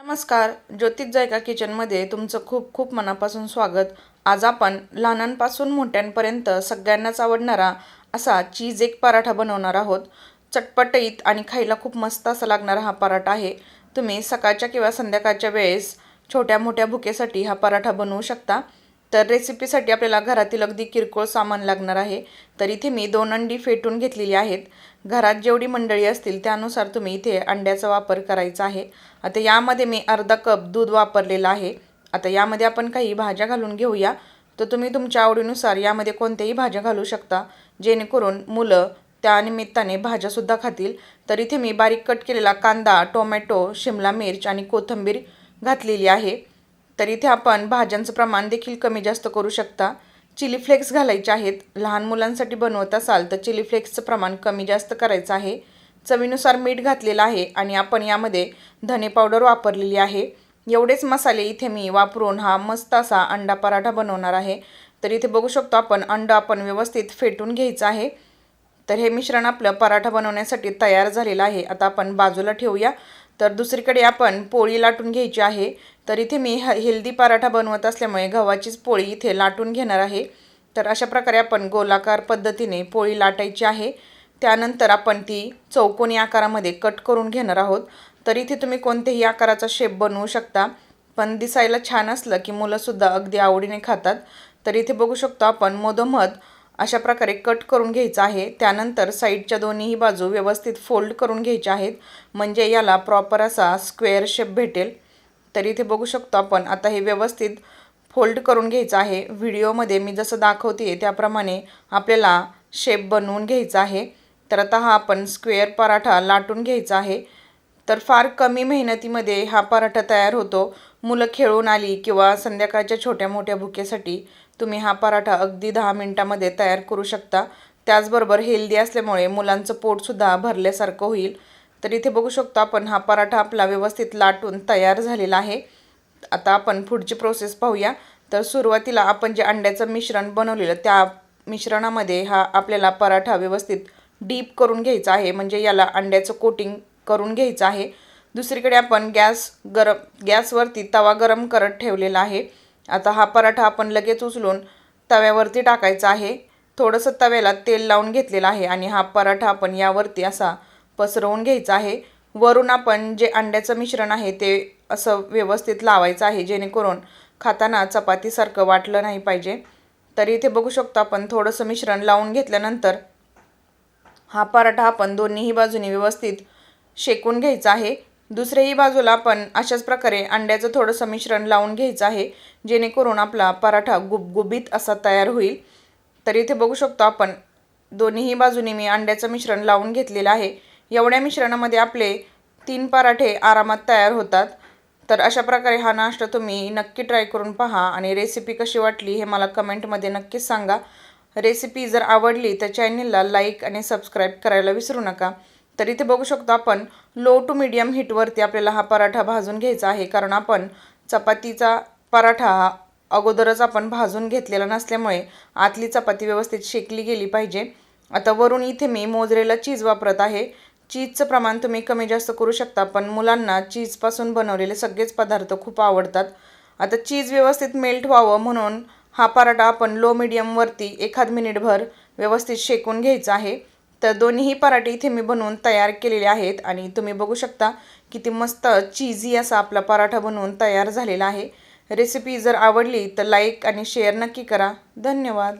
नमस्कार, ज्योतिष जायका किचनमध्ये तुमचं खूप खूप मनापासून स्वागत। आज आपण लहानांपासून मोठ्यांपर्यंत सगळ्यांनाच आवडणारा असा चीज एक पराठा बनवणार आहोत। चटपटीत आणि खायला खूप मस्त असा लागणारा हा पराठा आहे। तुम्ही सकाळच्या किंवा संध्याकाळच्या वेळेस छोट्या मोठ्या भुकेसाठी हा पराठा बनवू शकता। तर रेसिपीसाठी आपल्याला घरातील अगदी किरकोळ सामान लागणार आहे। तर इथे मी 2 अंडी फेटून घेतलेली आहेत। घरात जेवढी मंडळी असतील त्यानुसार तुम्ही इथे अंड्याचा वापर करायचा आहे। आता यामध्ये मी अर्धा कप दूध वापरलेलं आहे। आता यामध्ये आपण काही भाज्या घालून घेऊया। तर तुम्ही तुमच्या आवडीनुसार यामध्ये कोणत्याही भाज्या घालू शकता, जेणेकरून मुलं त्या निमित्ताने भाज्यासुद्धा खातील। तर इथे मी बारीक कट केलेला कांदा, टोमॅटो, शिमला मिर्च आणि कोथिंबीर घातलेली आहे। तर इथे आपण भाज्यांचं प्रमाण देखील कमी जास्त करू शकता। चिली फ्लेक्स घालायचे आहेत। लहान मुलांसाठी बनवत असाल तर चिली फ्लेक्सचं प्रमाण कमी जास्त करायचं आहे। चवीनुसार मीठ घातलेलं आहे आणि आपण यामध्ये धने पावडर वापरलेली आहे। एवढेच मसाले इथे मी वापरून हा मस्त असा अंडा पराठा बनवणार आहे। तर इथे बघू शकतो आपण अंडा आपण व्यवस्थित फेटून घ्यायचं आहे। तर हे मिश्रण आपलं पराठा बनवण्यासाठी तयार झालेलं आहे। आता आपण बाजूला ठेवूया। तर दुसरीकडे आपण पोळी लाटून घ्यायची आहे। तर इथे मी हेल्दी पराठा बनवत असल्यामुळे गव्हाचीच पोळी इथे लाटून घेणार आहे। तर अशा प्रकारे आपण गोलाकार पद्धतीने पोळी लाटायची आहे। त्यानंतर आपण ती चौकोनी आकारामध्ये कट करून घेणार आहोत। तर इथे तुम्ही कोणत्याही आकाराचा शेप बनवू शकता, पण दिसायला छान असलं की मुलंसुद्धा अगदी आवडीने खातात। तर इथे बघू शकतो आपण मधोमध अशा प्रकारे कट करून घ्यायचं आहे। त्यानंतर साईडच्या दोन्हीही बाजू व्यवस्थित फोल्ड करून घ्यायच्या आहेत, म्हणजे याला प्रॉपर असा स्क्वेअर शेप भेटेल। तर इथे बघू शकतो आपण आता हे व्यवस्थित फोल्ड करून घ्यायचं आहे। व्हिडिओमध्ये मी जसं दाखवते त्याप्रमाणे आपल्याला शेप बनवून घ्यायचा आहे। तर आता हा आपण स्क्वेअर पराठा लाटून घ्यायचा आहे। तर फार कमी मेहनतीमध्ये हा पराठा तयार होतो। मुलं खेळून आली किंवा संध्याकाळच्या छोट्या मोठ्या भुकेसाठी तुम्ही हा पराठा अगदी 10 मिनिटांमध्ये तयार करू शकता। त्याचबरोबर हेल्दी असल्यामुळे मुलांचं पोटसुद्धा भरल्यासारखं होईल। तर इथे बघू शकतो आपण हा पराठा आपला व्यवस्थित लाटून तयार झालेला आहे। आता आपण पुढची प्रोसेस पाहूया। तर सुरुवातीला आपण जे अंड्याचं मिश्रण बनवलेलं त्या मिश्रणामध्ये हा आपल्याला पराठा व्यवस्थित डीप करून घ्यायचा आहे, म्हणजे याला अंड्याचं कोटिंग करून घ्यायचं आहे। दुसरीकडे आपण गॅसवरती तवा गरम करत ठेवलेला आहे। आता हा पराठा आपण लगेच उचलून तव्यावरती टाकायचा आहे। थोडंसं तव्याला तेल लावून घेतलेलं आहे आणि हा पराठा आपण यावरती असा पसरवून घ्यायचा आहे। वरून आपण जे अंड्याचं मिश्रण आहे ते असं व्यवस्थित लावायचं आहे, जेणेकरून खाताना चपातीसारखं वाटलं नाही पाहिजे। तर इथे बघू शकतो आपण थोडंसं मिश्रण लावून घेतल्यानंतर हा पराठा आपण दोन्हीही बाजूनी व्यवस्थित शेकून घ्यायचा आहे। दुसऱ्याही बाजूला आपण अशाच प्रकारे अंड्याचं थोडंसं मिश्रण लावून घ्यायचं आहे, जेणेकरून आपला पराठा गुबगुबीत असा तयार होईल। तर इथे बघू शकतो आपण दोन्हीही बाजूनी मी अंड्याचं मिश्रण लावून घेतलेलं आहे। एवढ्या मिश्रणामध्ये आपले 3 पराठे आरामात तयार होतात। तर अशा प्रकारे हा नाश्ता तुम्ही नक्की ट्राय करून पहा आणि रेसिपी कशी वाटली हे मला कमेंटमध्ये नक्कीच सांगा। रेसिपी जर आवडली तर चॅनलला लाईक आणि सबस्क्राईब करायला विसरू नका। तर इथे बघू शकतो आपण लो टू मीडियम हीटवरती आपल्याला हा पराठा भाजून घ्यायचा आहे, कारण आपण चपातीचा पराठा हा अगोदरच आपण भाजून घेतलेला नसल्यामुळे आतली चपाती व्यवस्थित शेकली गेली पाहिजे। आता वरून इथे मी मोझरेला चीज वापरत आहे। चीजचं प्रमाण तुम्ही कमी जास्त करू शकता, पण मुलांना चीजपासून बनवलेले सगळेच पदार्थ खूप आवडतात। आता चीज व्यवस्थित मेल्ट व्हावं म्हणून हा पराठा आपण लो मीडियमवरती 1 मिनिटभर व्यवस्थित शेकून घ्यायचा आहे। तर दोन्हीही पराठे इथे मी बनवून तयार केलेले आहेत आणि तुम्ही बघू शकता किती मस्त चीजी असा आपला पराठा बनवून तयार झालेला आहे। रेसिपी जर आवडली तर लाईक आणि शेअर नक्की करा। धन्यवाद।